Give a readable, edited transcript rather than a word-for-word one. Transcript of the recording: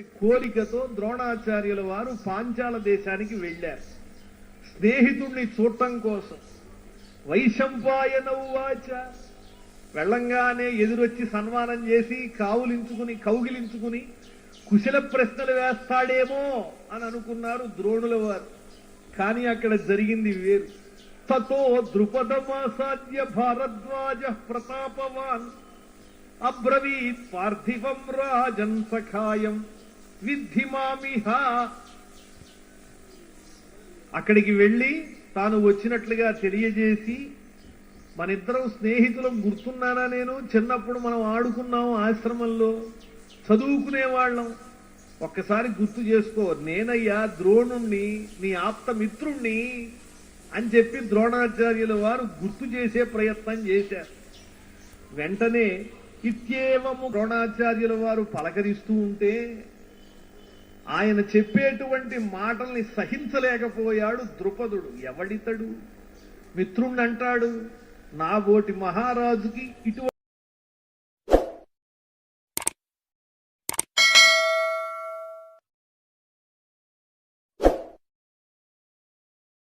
కోరికతో ద్రోణాచార్యుల వారు పాంచాల దేశానికి వెళ్లారు స్నేహితుణ్ణి చూడటం కోసం. వైశంపాయన ఉవాచ, వెళ్ళంగానే ఎదురొచ్చి సన్మానం చేసి కౌగిలించుకుని కుశల ప్రశ్నలు వేస్తాడేమో అని అనుకున్నారు ద్రోణుల వారు. కానీ అక్కడ జరిగింది వేరు. తతో ద్రుపదమాసాద్య భారద్వాజ ప్రతాపవాన్ అబ్రవీత్ పార్థివం రాజన్ సఖాయం విద్ధి మామిహ. అక్కడికి వెళ్లి తాను వచ్చినట్లుగా తెలియజేసి, మనిద్దరం స్నేహితులం, గుర్తున్నానా నేను? చిన్నప్పుడు మనం ఆడుకున్నాం, ఆశ్రమంలో చదువుకునేవాళ్ళం, ఒక్కసారి గుర్తు చేసుకో, నేనయ్యా ద్రోణుణ్ణి, నీ ఆప్త మిత్రుణ్ణి అని చెప్పి ద్రోణాచార్యుల వారు గుర్తు చేసే ప్రయత్నం చేశారు. వెంటనే ఇత్యేవము ద్రోణాచార్యుల వారు పలకరిస్తూ ఉంటే ఆయన చెప్పేటువంటి మాటల్ని సహించలేకపోయాడు ద్రుపదుడు. ఎవడితడు మిత్రుణ్ణి అంటాడు? నా బోటి మహారాజుకి ఇటువంటి